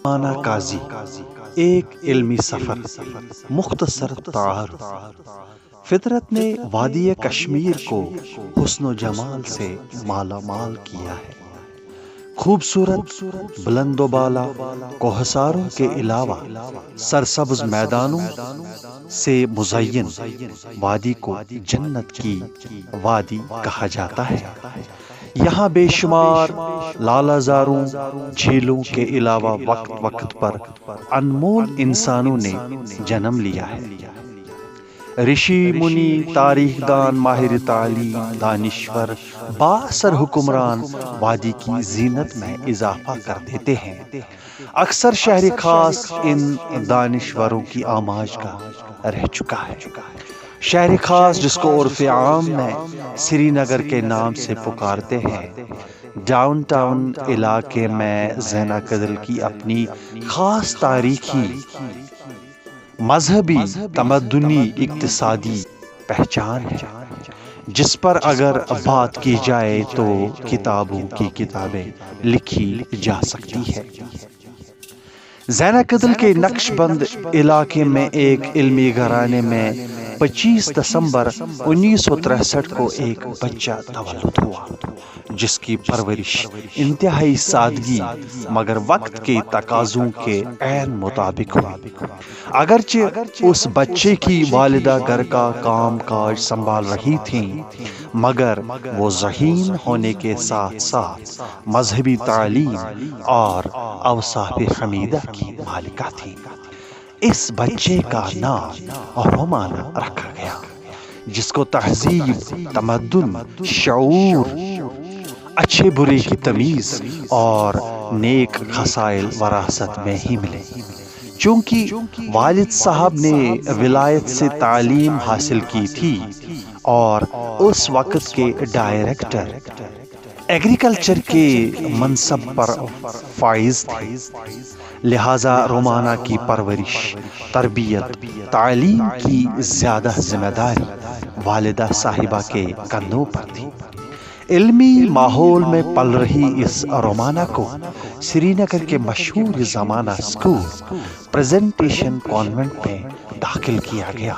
رومانہ قاضی ایک علمی سفر، مختصر تعارف۔ فطرت نے وادی کشمیر کو حسن و جمال سے مالا مال کیا ہے۔ خوبصورت بلند و بالا کوہساروں کے علاوہ سرسبز میدانوں سے مزین وادی کو جنت کی وادی کہا جاتا ہے۔ یہاں بے شمار لالہزاروں جھیلوں کے علاوہ وقت وقت پر انمول انسانوں نے جنم لیا ہے۔ رشی منی، تاریخ دان، ماہر تعلیم، دانشور، بااثر حکمران وادی کی زینت میں اضافہ کر دیتے ہیں۔ اکثر شہر خاص ان دانشوروں کی آماج کا رہ چکا ہے۔ شہر خاص، جس کو عرف عام میں سری نگر کے نام سے پکارتے ہیں، ڈاؤن ٹاؤن علاقے میں زینہ قدل کی اپنی خاص تاریخی، مذہبی، تمدنی، اقتصادی پہچان ہے، جس پر اگر بات کی جائے تو کتابوں کی کتابیں لکھی جا سکتی ہے۔ زینہ قدل کے نقش بند علاقے میں ایک علمی گھرانے میں 25 دسمبر 1963 کو ایک بچہ تولد ہوا، جس کی پرورش انتہائی سادگی مگر وقت کے تقاضوں کے عین مطابق ہوئی۔ اگرچہ اس بچے کی والدہ گھر کا کام کاج سنبھال رہی تھیں، مگر وہ ذہین ہونے کے ساتھ ساتھ مذہبی تعلیم اور اوصاف حمیدہ کی مالکہ تھی۔ اس بچے کا نام رومانہ رکھا گیا، جس کو تہذیب، تمدن، شعور، اچھے برے کی تمیز اور نیک خصائل وراثت میں ہی ملے۔ چونکہ والد صاحب نے ولایت سے تعلیم حاصل کی تھی اور اس وقت کے ڈائریکٹر ایگریکلچر کے منصب پر فائز تھے، لہذا رومانہ کی پرورش، تربیت، تعلیم کی زیادہ ذمہ داری والدہ صاحبہ کے کندھوں پر تھی۔ علمی ماحول میں پل رہی اس رومانہ کو سری نگر کے مشہور زمانہ اسکول پریزنٹیشن کانوینٹ میں داخل کیا گیا،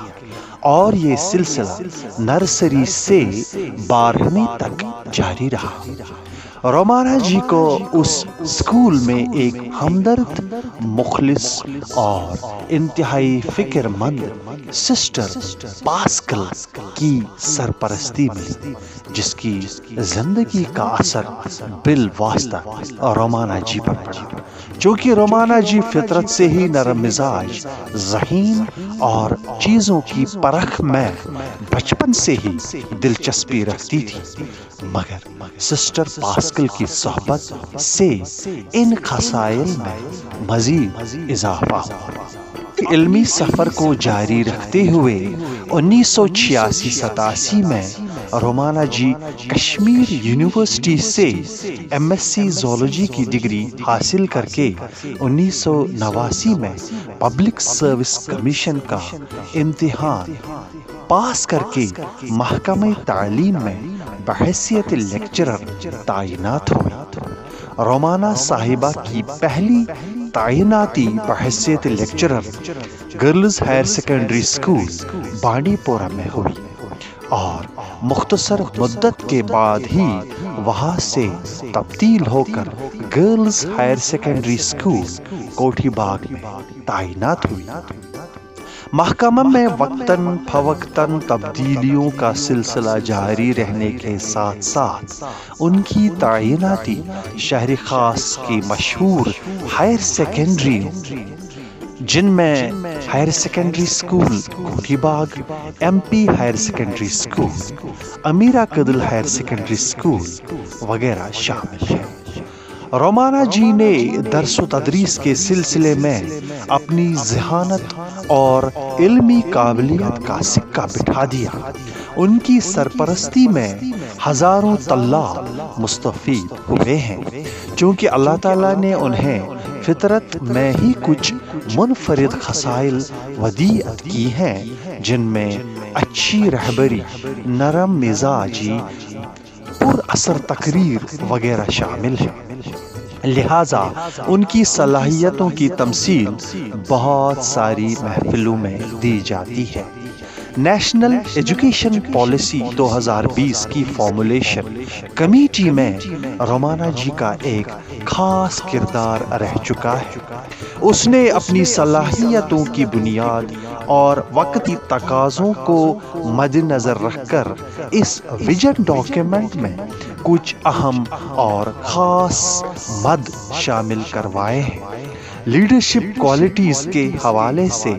اور یہ سلسلہ نرسری سے 12ویں تک جاری رہا۔ رومانہ جی کو اس اسکول میں ایک ہمدرد، مخلص اور انتہائی فکر مند سسٹر پاسکل کی سرپرستی ملی، جس کی زندگی کا اثر بالواسطہ رومانہ جی پر پڑا۔ چونکہ رومانہ جی فطرت سے ہی نرم مزاج، ذہین اور چیزوں کی پرکھ میں بچپن سے ہی دلچسپی رکھتی تھی، مگر سسٹر پاسکل کی صحبت سے ان خصائل میں مزید اضافہ ہوا۔ علمی سفر کو جاری رکھتے ہوئے 1986-87 میں رومانہ جی کشمیر یونیورسٹی سے MSc زولوجی کی ڈگری حاصل کر کے 1989 میں پبلک سروس کمیشن کا امتحان پاس کر کے محکمہ تعلیم میں بحیثیت لیکچرر تعینات ہوئے۔ رومانہ صاحبہ کی پہلی تعیناتی بحیثیت lecturer girls higher secondary school Bandipora میں ہوئی، اور مختصر مدت کے بعد ہی وہاں سے تبدیل ہو کر girls higher secondary school Kothi باغ میں تعینات ہوئی۔ محکمہ میں وقتاً فوقتاً تبدیلیوں کا سلسلہ جاری رہنے کے ساتھ ساتھ ان کی تعیناتی شہر خاص کی مشہور ہائر سیکنڈری، جن میں higher secondary school Kothi Bagh, MP higher secondary school, Amira Kadal higher secondary school وغیرہ شامل ہیں۔ رومانہ جی نے درس و تدریس کے سلسلے میں اپنی ذہانت اور علمی قابلیت کا سکہ بٹھا دیا۔ ان کی سرپرستی میں ہزاروں طلاب مستفید ہوئے ہیں، چونکہ اللہ تعالیٰ نے انہیں فطرت میں ہی کچھ منفرد خصائل ودیعت کی ہیں، جن میں اچھی رہبری، نرم مزاجی، پر اثر تقریر وغیرہ شامل ہیں۔ لہٰذا ان کی صلاحیتوں کی تمثیل بہت ساری محفلوں میں دی جاتی ہے۔ نیشنل ایجوکیشن پالیسی 2020 کی فارمولیشن کمیٹی میں رومانا جی کا ایک خاص کردار رہ چکا ہے۔ اس نے اپنی صلاحیتوں کی بنیاد اور وقتی تقاضوں کو مد نظر رکھ کر اس ویژن ڈاکیومنٹ میں کچھ اہم اور خاص مد شامل کروائے ہیں۔ لیڈرشپ کوالٹیز کے حوالے سے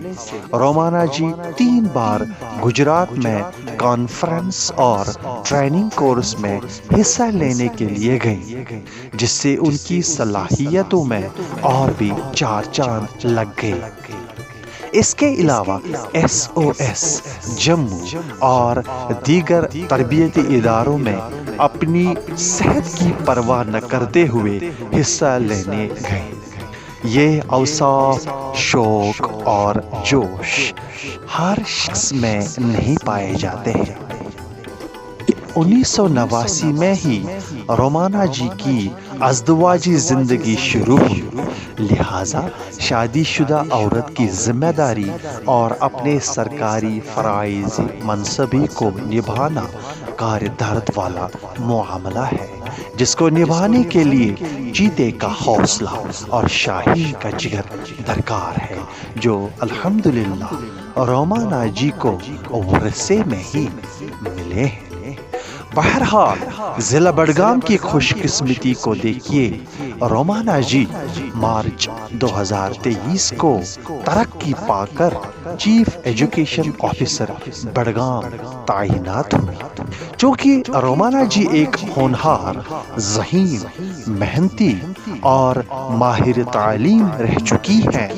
رومانا جی 3 بار گجرات میں کانفرنس اور ٹریننگ کورس میں حصہ لینے کے لیے گئیں، جس سے ان کی صلاحیتوں میں اور بھی 4 چاند لگ گئے۔ اس کے علاوہ SOS جموں اور دیگر تربیتی اداروں میں اپنی صحت کی پرواہ نہ کرتے ہوئے حصہ لینے گئے۔ یہ اوصاف، شوق اور جوش ہر شخص میں نہیں پائے جاتے ہیں۔ 1989 میں ہی رومانا جی کی ازدواجی زندگی شروع ہوئی، لہٰذا شادی شدہ عورت کی ذمہ داری اور اپنے سرکاری فرائض منصبی کو نبھانا کار درد والا معاملہ ہے، جس کو نبھانے کے لیے چیتے کا حوصلہ اور شاہین کا جگر درکار ہے، جو الحمدللہ رومانا جی کو ورثے میں ہی ملے ہیں۔ بہرحال ضلع بڈگام کی خوش قسمتی کو دیکھیے، رومانا جی مارچ 2023 کو ترقی پا کر چیف ایجوکیشن آفیسر بڈگام تعینات ہوئی۔ چونکہ رومانا جی ایک ہونہار، ذہین، محنتی اور ماہر تعلیم رہ چکی ہیں،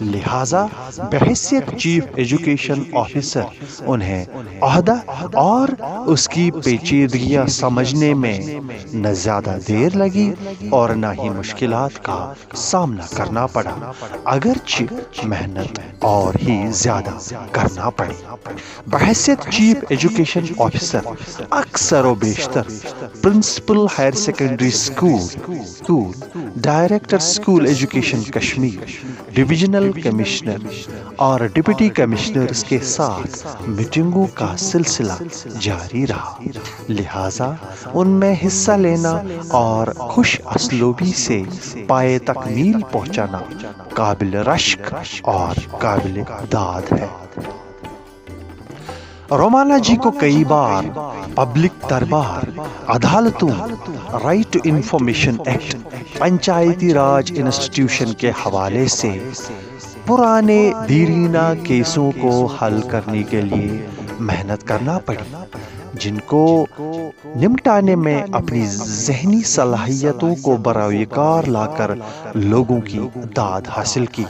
لہٰذا بحیثیت چیف ایجوکیشن آفیسر انہیں عہدہ اور اس کی پیچیدگیاں سمجھنے میں نہ زیادہ دیر لگی اور نہ ہی مشکلات کا سامنا کرنا پڑا، اگرچہ محنت اور ہی زیادہ کرنا پڑی۔ بحیثیت چیف ایجوکیشن آفیسر اکثر و بیشتر principal higher secondary school, director school education Kashmir, divisional commissioner اور ڈپٹی کمشنرز کے ساتھ میٹنگوں کا سلسلہ جاری رہا، لہٰذا ان میں حصہ لینا اور خوش اسلوبی سے پائے تکمیل پہنچانا قابل رشک اور قابل داد ہے۔ رومانا جی کو کئی بار پبلک دربار، عدالتوں، رائٹ ٹو انفارمیشن ایکٹ، پنچایتی راج انسٹیٹیوشن کے حوالے سے پرانے دیرینہ کیسوں کو حل کرنے کے لیے محنت کرنا پڑی، جن کو نمٹانے میں اپنی ذہنی صلاحیتوں کو برائے کار لا کر لوگوں کی داد حاصل کی۔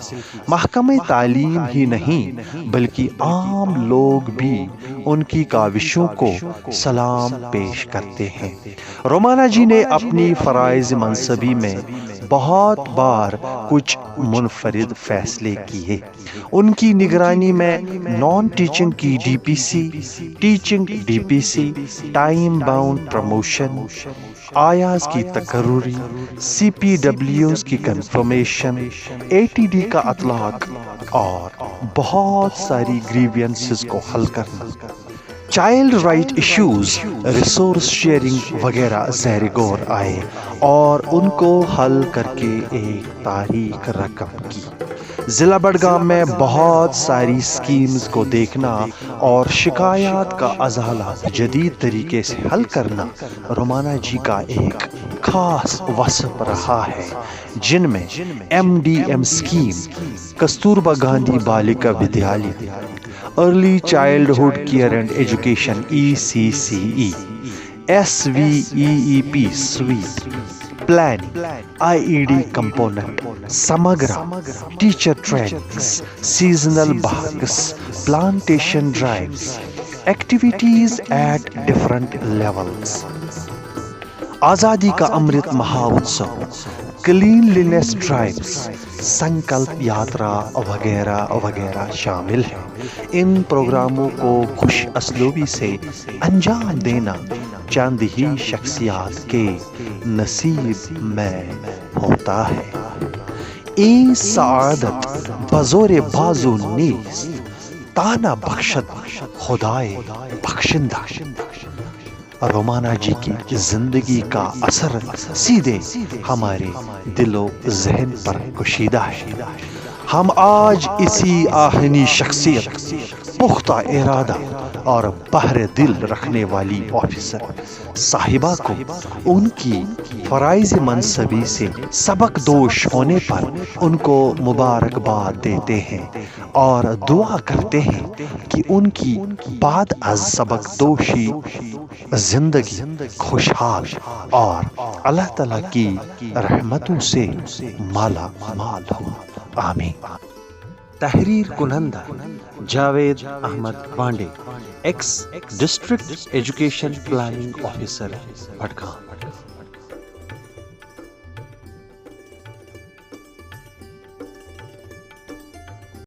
محکمہ تعلیم ہی نہیں بلکہ عام لوگ بھی ان کی کاوشوں کو سلام پیش کرتے ہیں۔ رومانا جی نے اپنی فرائض منصبی میں بہت بار کچھ منفرد فیصلے کیے۔ ان کی نگرانی میں نان ٹیچنگ کی DPC، teaching DPC، time bound promotion, آیاز کی تقرری، CPWs کی کنفرمیشن، ATD کا اطلاق اور بہت ساری گریوینسز کو حل کرنا، child right issues, resource sharing وغیرہ زیر غور آئے اور ان کو حل کر کے ایک تاریخ رقم کی۔ ضلع بڈگام میں بہت ساری اسکیمز کو دیکھنا اور شکایات کا ازالہ جدید طریقے سے حل کرنا رومانا جی کا ایک خاص وصف رہا ہے، جن میں MDM scheme, Kasturba Gandhi Balika Vidyalaya, early childhood care and education ECCE، SVEEP سویٹ، planning, IED component, Samagra, teacher trainings, seasonal بہاگس، plantation drives, activities at different levels, Azadi ka Amrit Mahotsav, cleanliness drives, Sankalp Yatra وغیرہ وغیرہ شامل ہیں۔ ان پروگراموں کو خوش اسلوبی سے انجام دینا چند ہی شخصیات کے نصیب میں ہوتا ہے۔ این سعادت بزور بازو نیست، تانا بخشد خدائے بخشندہ۔ رومانا جی کی زندگی کا اثر سیدھے ہمارے دل و ذہن پر کشیدہ ہے۔ ہم آج اسی آہنی شخصیت، پختہ ارادہ اور بحر دل رکھنے والی آفیسر صاحبہ کو ان کی فرائض منصبی سے سبق دوش ہونے پر ان کو مبارکباد دیتے ہیں اور دعا کرتے ہیں کہ ان کی بعد از سبق دوشی زندگی خوشحال اور اللہ تعالیٰ کی رحمتوں سے مالا مال ہو، آمین۔ تحریر کنندہ Javed Ahmad Wandey, ex district education planning officer بھٹگام۔